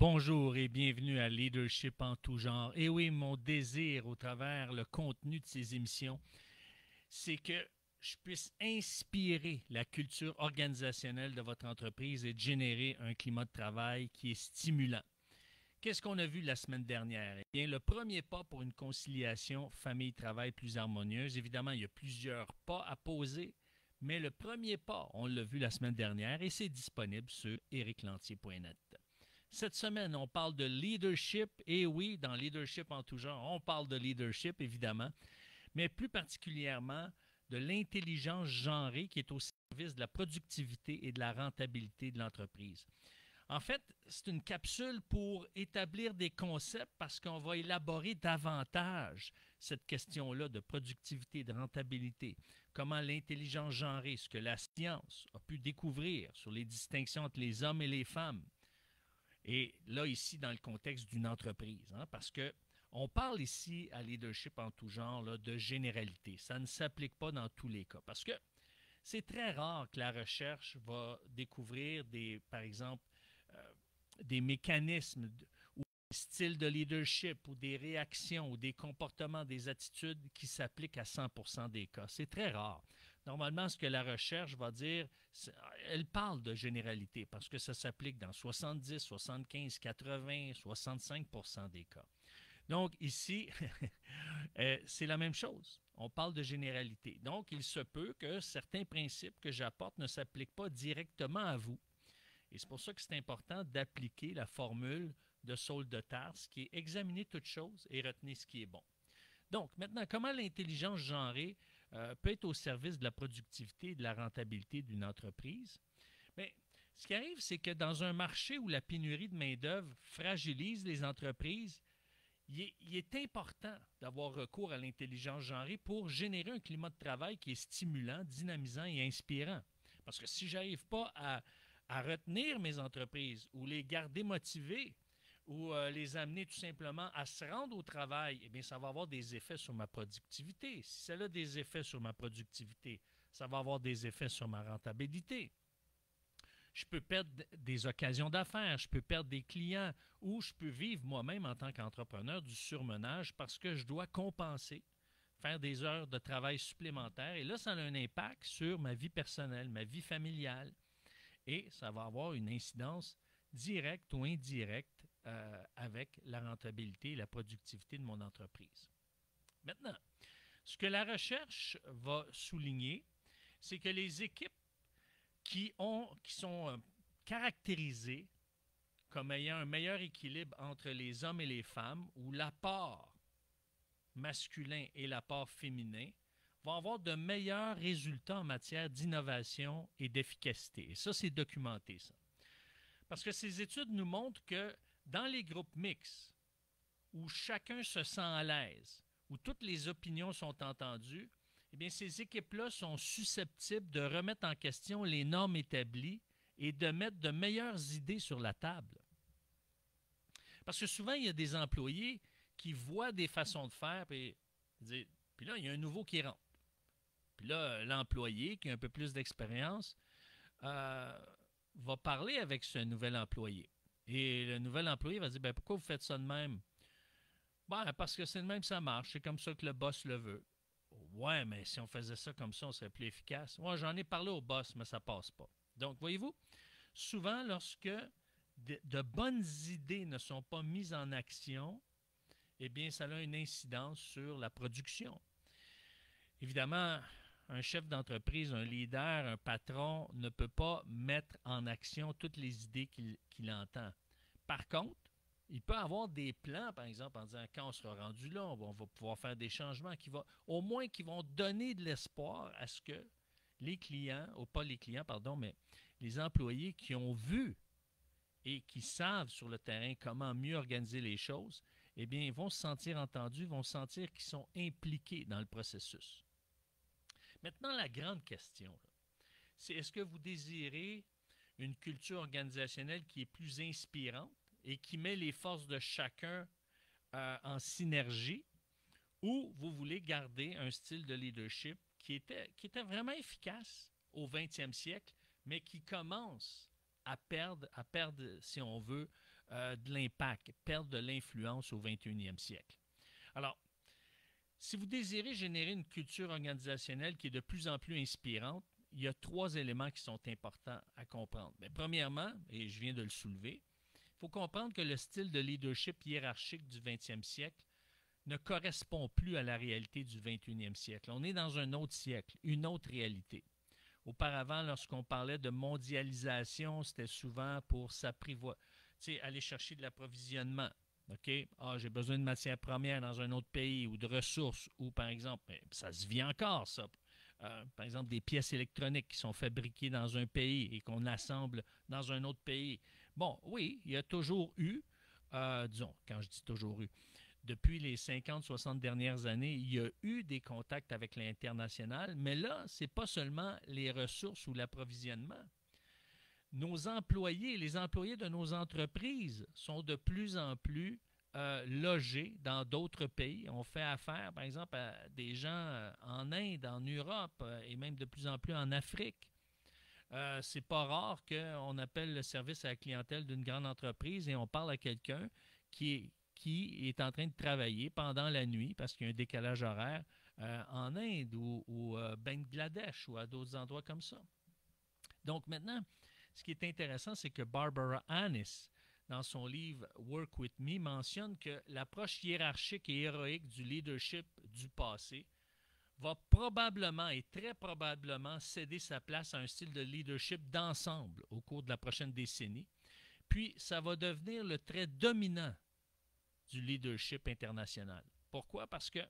Bonjour et bienvenue à Leadership en tout genre. Et oui, mon désir au travers le contenu de ces émissions, c'est que je puisse inspirer la culture organisationnelle de votre entreprise et de générer un climat de travail qui est stimulant. Qu'est-ce qu'on a vu la semaine dernière? Eh bien, le premier pas pour une conciliation famille-travail plus harmonieuse, évidemment, il y a plusieurs pas à poser, mais le premier pas, on l'a vu la semaine dernière et c'est disponible sur ericlantier.net. Cette semaine, on parle de leadership, et oui, dans leadership en tout genre, on parle de leadership, évidemment, mais plus particulièrement de l'intelligence genrée qui est au service de la productivité et de la rentabilité de l'entreprise. En fait, c'est une capsule pour établir des concepts parce qu'on va élaborer davantage cette question-là de productivité, de rentabilité, comment l'intelligence genrée, ce que la science a pu découvrir sur les distinctions entre les hommes et les femmes, et là, ici, dans le contexte d'une entreprise, hein, parce que on parle ici à leadership en tout genre là, de généralité. Ça ne s'applique pas dans tous les cas. Parce que c'est très rare que la recherche va découvrir par exemple, des mécanismes ou des styles de leadership ou des réactions ou des comportements, des attitudes qui s'appliquent à 100% des cas. C'est très rare. Normalement, ce que la recherche va dire, elle parle de généralité parce que ça s'applique dans 70, 75, 80, 65% des cas. Donc ici, c'est la même chose. On parle de généralité. Donc, il se peut que certains principes que j'apporte ne s'appliquent pas directement à vous. Et c'est pour ça que c'est important d'appliquer la formule de Saul de Tarse qui est examiner toute chose et retenir ce qui est bon. Donc, maintenant, comment l'intelligence genrée peut être au service de la productivité et de la rentabilité d'une entreprise? Bien, ce qui arrive, c'est que dans un marché où la pénurie de main-d'œuvre fragilise les entreprises, il est important d'avoir recours à l'intelligence genrée pour générer un climat de travail qui est stimulant, dynamisant et inspirant. Parce que si je n'arrive pas à retenir mes entreprises ou les garder motivées ou les amener tout simplement à se rendre au travail, eh bien, ça va avoir des effets sur ma productivité. Si ça a des effets sur ma productivité, ça va avoir des effets sur ma rentabilité. Je peux perdre des occasions d'affaires, je peux perdre des clients ou je peux vivre moi-même en tant qu'entrepreneur du surmenage parce que je dois compenser, faire des heures de travail supplémentaires. Et là, ça a un impact sur ma vie personnelle, ma vie familiale. Et ça va avoir une incidence directe ou indirecte avec la rentabilité et la productivité de mon entreprise. Maintenant, ce que la recherche va souligner, c'est que les équipes qui sont caractérisées comme ayant un meilleur équilibre entre les hommes et les femmes, ou l'apport masculin et l'apport féminin, vont avoir de meilleurs résultats en matière d'innovation et d'efficacité. Et ça, c'est documenté, ça. Parce que ces études nous montrent que dans les groupes mixtes, où chacun se sent à l'aise, où toutes les opinions sont entendues, eh bien, ces équipes-là sont susceptibles de remettre en question les normes établies et de mettre de meilleures idées sur la table. Parce que souvent, il y a des employés qui voient des façons de faire, puis là, il y a un nouveau qui rentre. Puis là, l'employé qui a un peu plus d'expérience va parler avec ce nouvel employé. Et le nouvel employé va dire, ben, pourquoi vous faites ça de même? Ben, parce que c'est de même que ça marche, c'est comme ça que le boss le veut. Ouais, mais si on faisait ça comme ça, on serait plus efficace. Moi, j'en ai parlé au boss, mais ça passe pas. Donc, voyez-vous, souvent, lorsque de bonnes idées ne sont pas mises en action, eh bien, ça a une incidence sur la production. Évidemment, un chef d'entreprise, un leader, un patron ne peut pas mettre en action toutes les idées qu'il entend. Par contre, il peut avoir des plans, par exemple, en disant quand on sera rendu là, on va pouvoir faire des changements au moins qui vont donner de l'espoir à ce que les clients, ou pas les clients, pardon, mais les employés qui ont vu et qui savent sur le terrain comment mieux organiser les choses, eh bien, ils vont se sentir entendus, vont sentir qu'ils sont impliqués dans le processus. Maintenant, la grande question, c'est est-ce que vous désirez une culture organisationnelle qui est plus inspirante et qui met les forces de chacun en synergie, ou vous voulez garder un style de leadership qui était vraiment efficace au 20e siècle, mais qui commence à perdre, si on veut, de l'impact, perdre de l'influence au 21e siècle. Alors, si vous désirez générer une culture organisationnelle qui est de plus en plus inspirante, il y a 3 éléments qui sont importants à comprendre. Bien, premièrement, et je viens de le soulever, il faut comprendre que le style de leadership hiérarchique du 20e siècle ne correspond plus à la réalité du 21e siècle. On est dans un autre siècle, une autre réalité. Auparavant, lorsqu'on parlait de mondialisation, c'était souvent pour s'apprivoiser, aller chercher de l'approvisionnement. OK? Ah, j'ai besoin de matières premières dans un autre pays ou de ressources, ou par exemple, ça se vit encore, ça. Par exemple, des pièces électroniques qui sont fabriquées dans un pays et qu'on assemble dans un autre pays. Bon, oui, il y a toujours eu, disons, quand je dis toujours eu, depuis les 50-60 dernières années, il y a eu des contacts avec l'international, mais là, ce n'est pas seulement les ressources ou l'approvisionnement. Nos employés, les employés de nos entreprises sont de plus en plus logés dans d'autres pays. On fait affaire, par exemple, à des gens en Inde, en Europe et même de plus en plus en Afrique. C'est pas rare qu'on appelle le service à la clientèle d'une grande entreprise et on parle à quelqu'un qui est en train de travailler pendant la nuit parce qu'il y a un décalage horaire en Inde ou Bangladesh ou à d'autres endroits comme ça. Donc maintenant, ce qui est intéressant, c'est que Barbara Annis, dans son livre Work With Me, mentionne que l'approche hiérarchique et héroïque du leadership du passé va probablement et très probablement céder sa place à un style de leadership d'ensemble au cours de la prochaine décennie. Puis, ça va devenir le trait dominant du leadership international. Pourquoi? Parce que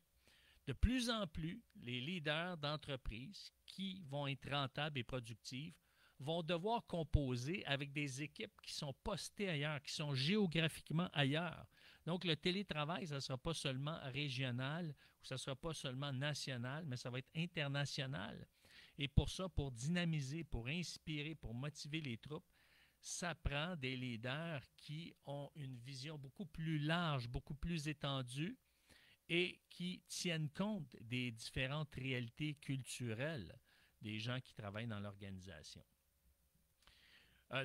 de plus en plus, les leaders d'entreprises qui vont être rentables et productives vont devoir composer avec des équipes qui sont postées ailleurs, qui sont géographiquement ailleurs. Donc, le télétravail, ça ne sera pas seulement régional ou ça ne sera pas seulement national, mais ça va être international. Et pour ça, pour dynamiser, pour inspirer, pour motiver les troupes, ça prend des leaders qui ont une vision beaucoup plus large, beaucoup plus étendue et qui tiennent compte des différentes réalités culturelles des gens qui travaillent dans l'organisation.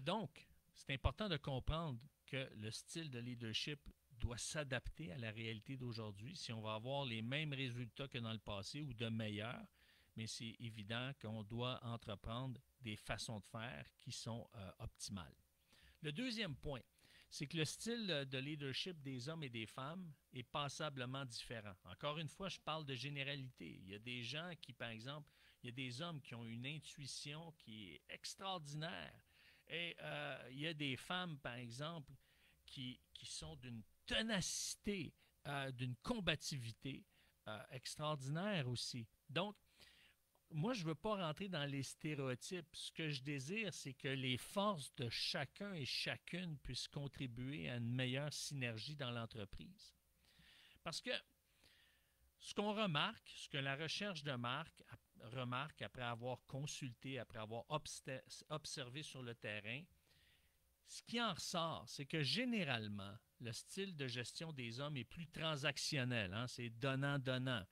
Donc, c'est important de comprendre que le style de leadership doit s'adapter à la réalité d'aujourd'hui si on va avoir les mêmes résultats que dans le passé ou de meilleurs, mais c'est évident qu'on doit entreprendre des façons de faire qui sont optimales. Le deuxième point, c'est que le style de leadership des hommes et des femmes est passablement différent. Encore une fois, je parle de généralité. Il y a des gens qui, par exemple, il y a des hommes qui ont une intuition qui est extraordinaire. Et il y a des femmes, par exemple, qui sont d'une ténacité, d'une combativité extraordinaire aussi. Donc, moi, je ne veux pas rentrer dans les stéréotypes. Ce que je désire, c'est que les forces de chacun et chacune puissent contribuer à une meilleure synergie dans l'entreprise. Parce que ce qu'on remarque, ce que la recherche de marque remarque après avoir consulté, après avoir observé sur le terrain, ce qui en ressort, c'est que généralement, le style de gestion des hommes est plus transactionnel, hein, c'est donnant-donnant.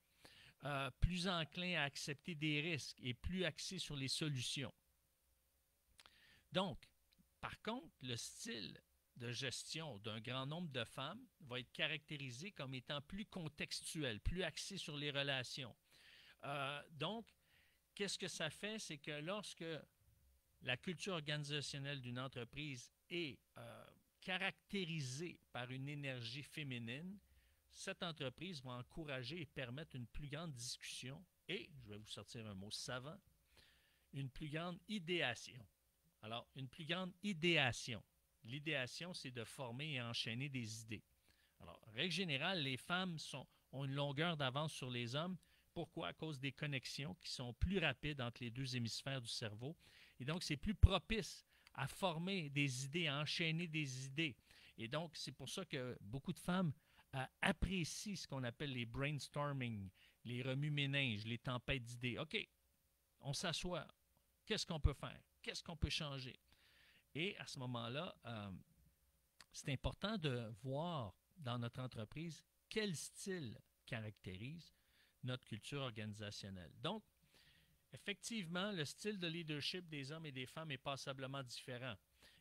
Plus enclin à accepter des risques et plus axé sur les solutions. Donc, par contre, le style de gestion d'un grand nombre de femmes va être caractérisé comme étant plus contextuel, plus axé sur les relations. Donc, qu'est-ce que ça fait? C'est que lorsque la culture organisationnelle d'une entreprise est caractérisée par une énergie féminine, cette entreprise va encourager et permettre une plus grande discussion et, je vais vous sortir un mot savant, une plus grande idéation. Alors, une plus grande idéation. L'idéation, c'est de former et enchaîner des idées. Alors, en règle générale, les femmes ont une longueur d'avance sur les hommes. Pourquoi? À cause des connexions qui sont plus rapides entre les deux hémisphères du cerveau. Et donc, c'est plus propice à former des idées, à enchaîner des idées. Et donc, c'est pour ça que beaucoup de femmes apprécient ce qu'on appelle les brainstorming, les remue-méninges, les tempêtes d'idées. OK, on s'assoit. Qu'est-ce qu'on peut faire? Qu'est-ce qu'on peut changer? Et à ce moment-là, c'est important de voir dans notre entreprise quel style caractérise notre culture organisationnelle. Donc, effectivement, le style de leadership des hommes et des femmes est passablement différent.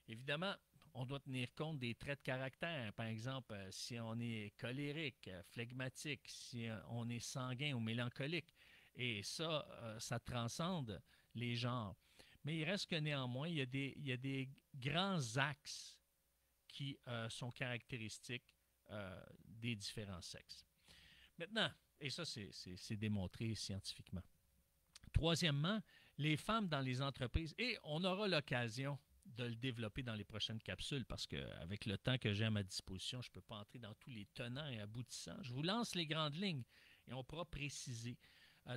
Évidemment, on doit tenir compte des traits de caractère. Par exemple, si on est colérique, flegmatique, si on est sanguin ou mélancolique. Et ça, ça transcende les genres. Mais il reste que néanmoins, il y a des grands axes qui sont caractéristiques des différents sexes. Maintenant, et ça, c'est démontré scientifiquement. Troisièmement, les femmes dans les entreprises, et on aura l'occasion de le développer dans les prochaines capsules parce qu'avec le temps que j'ai à ma disposition, je ne peux pas entrer dans tous les tenants et aboutissants. Je vous lance les grandes lignes et on pourra préciser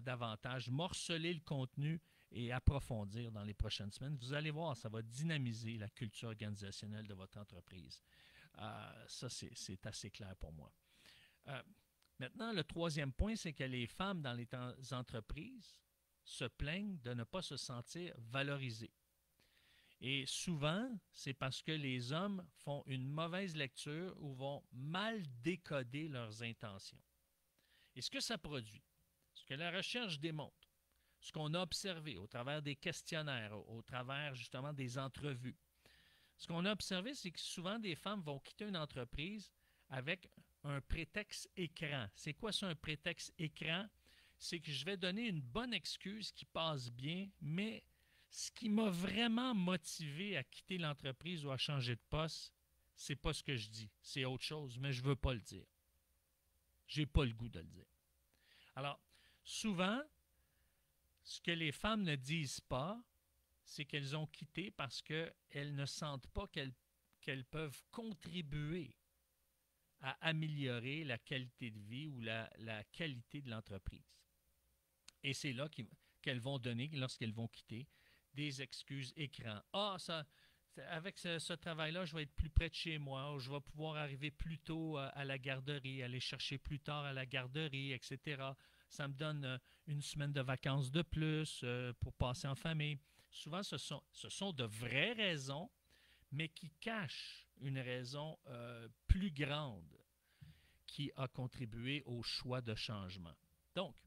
davantage, morceler le contenu et approfondir dans les prochaines semaines. Vous allez voir, ça va dynamiser la culture organisationnelle de votre entreprise. Ça, c'est assez clair pour moi. Maintenant, le troisième point, c'est que les femmes dans les entreprises se plaignent de ne pas se sentir valorisées. Et souvent, c'est parce que les hommes font une mauvaise lecture ou vont mal décoder leurs intentions. Et ce que ça produit, ce que la recherche démontre, ce qu'on a observé au travers des questionnaires, au travers justement des entrevues, ce qu'on a observé, c'est que souvent des femmes vont quitter une entreprise avec un prétexte écran. C'est quoi ça, un prétexte écran? C'est que je vais donner une bonne excuse qui passe bien, mais ce qui m'a vraiment motivé à quitter l'entreprise ou à changer de poste, c'est pas ce que je dis, c'est autre chose, mais je veux pas le dire. J'ai pas le goût de le dire. Alors, souvent, ce que les femmes ne disent pas, c'est qu'elles ont quitté parce qu'elles ne sentent pas qu'elles peuvent contribuer à améliorer la qualité de vie ou la qualité de l'entreprise. Et c'est là qu'elles vont donner, lorsqu'elles vont quitter, des excuses écran. Avec ce travail-là, je vais être plus près de chez moi, ou je vais pouvoir arriver plus tôt à la garderie, aller chercher plus tard à la garderie, etc. Ça me donne une semaine de vacances de plus pour passer en famille. Souvent, ce sont de vraies raisons, mais qui cachent une raison plus grande qui a contribué au choix de changement. Donc,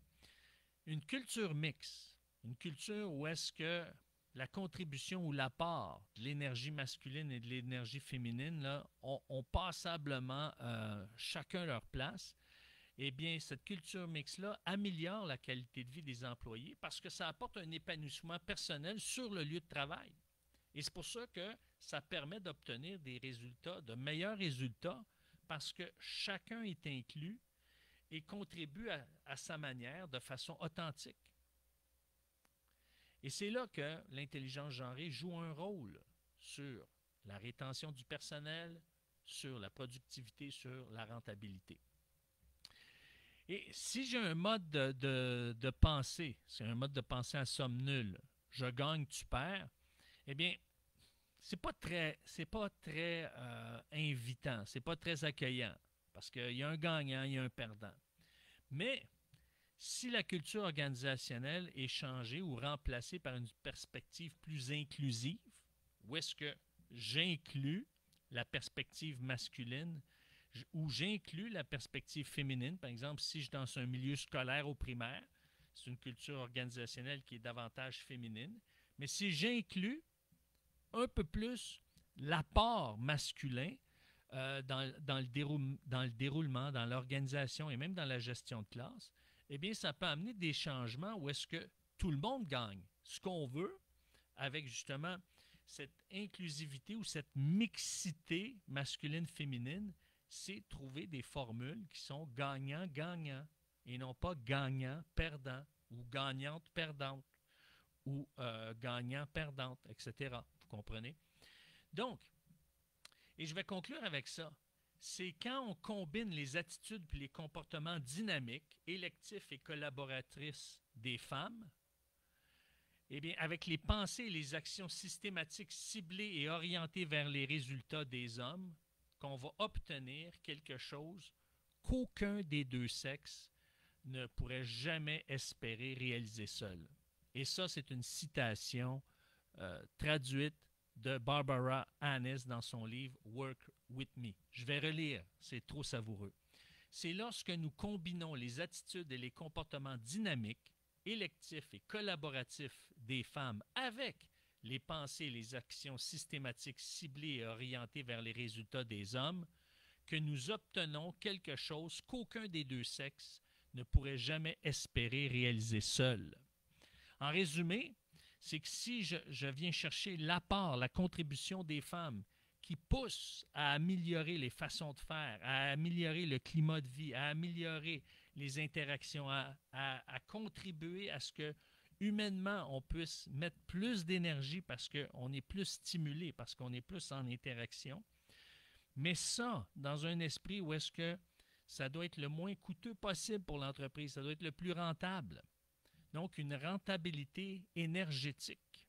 une culture mixte, une culture où est-ce que la contribution ou l'apport de l'énergie masculine et de l'énergie féminine là, ont passablement chacun leur place, eh bien, cette culture mixte-là améliore la qualité de vie des employés parce que ça apporte un épanouissement personnel sur le lieu de travail. Et c'est pour ça que ça permet d'obtenir des résultats, de meilleurs résultats, parce que chacun est inclus et contribue à sa manière de façon authentique. Et c'est là que l'intelligence genrée joue un rôle sur la rétention du personnel, sur la productivité, sur la rentabilité. Et si j'ai un mode de pensée, c'est un mode de pensée à somme nulle, je gagne, tu perds, eh bien, c'est pas très invitant, c'est pas très accueillant, parce qu'il y a un gagnant, il y a un perdant. Mais si la culture organisationnelle est changée ou remplacée par une perspective plus inclusive, où est-ce que j'inclus la perspective masculine ou j'inclus la perspective féminine, par exemple, si je suis dans un milieu scolaire au primaire, c'est une culture organisationnelle qui est davantage féminine, mais si j'inclus un peu plus l'apport masculin dans le déroulement, dans l'organisation et même dans la gestion de classe, eh bien, ça peut amener des changements où est-ce que tout le monde gagne. Ce qu'on veut, avec justement cette inclusivité ou cette mixité masculine-féminine, c'est trouver des formules qui sont gagnant-gagnant et non pas gagnant-perdant ou gagnante-perdante ou gagnant-perdante, etc. Vous comprenez? Donc, et je vais conclure avec ça, c'est quand on combine les attitudes et les comportements dynamiques, électifs et collaboratrices des femmes, eh bien, avec les pensées et les actions systématiques ciblées et orientées vers les résultats des hommes, qu'on va obtenir quelque chose qu'aucun des deux sexes ne pourrait jamais espérer réaliser seul. Et ça, c'est une citation traduite de Barbara Annis dans son livre « Work with me ». Je vais relire, c'est trop savoureux. C'est lorsque nous combinons les attitudes et les comportements dynamiques, électifs et collaboratifs des femmes avec les pensées, les actions systématiques ciblées et orientées vers les résultats des hommes, que nous obtenons quelque chose qu'aucun des deux sexes ne pourrait jamais espérer réaliser seul. En résumé, c'est que si je viens chercher l'apport, la contribution des femmes qui poussent à améliorer les façons de faire, à améliorer le climat de vie, à améliorer les interactions, à contribuer à ce que humainement on puisse mettre plus d'énergie parce qu'on est plus stimulé, parce qu'on est plus en interaction, mais ça, dans un esprit où est-ce que ça doit être le moins coûteux possible pour l'entreprise, ça doit être le plus rentable. Donc, une rentabilité énergétique,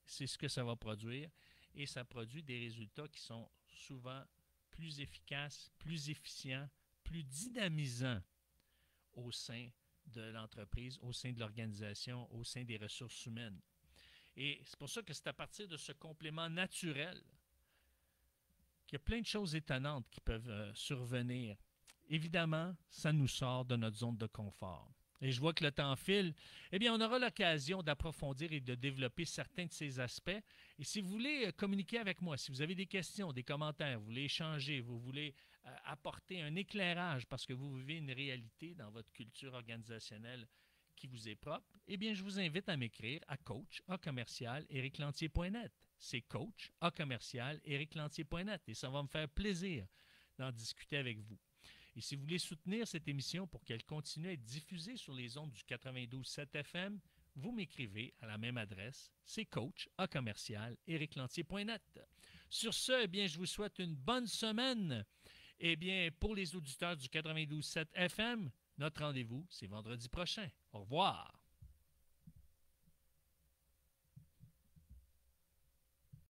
c'est ce que ça va produire et ça produit des résultats qui sont souvent plus efficaces, plus efficients, plus dynamisants au sein de l'entreprise, au sein de l'organisation, au sein des ressources humaines. Et c'est pour ça que c'est à partir de ce complément naturel qu'il y a plein de choses étonnantes qui peuvent survenir. Évidemment, ça nous sort de notre zone de confort. Et je vois que le temps file. Eh bien, on aura l'occasion d'approfondir et de développer certains de ces aspects. Et si vous voulez communiquer avec moi, si vous avez des questions, des commentaires, vous voulez échanger, vous voulez apporter un éclairage parce que vous vivez une réalité dans votre culture organisationnelle qui vous est propre, eh bien, je vous invite à m'écrire à coach@ericlantier.net. C'est coach@ericlantier.net et ça va me faire plaisir d'en discuter avec vous. Et si vous voulez soutenir cette émission pour qu'elle continue à être diffusée sur les ondes du 92.7 FM, vous m'écrivez à la même adresse, c'est coach@ericlantier.net. Sur ce, eh bien, je vous souhaite une bonne semaine. Eh bien, pour les auditeurs du 92.7 FM, notre rendez-vous, c'est vendredi prochain. Au revoir.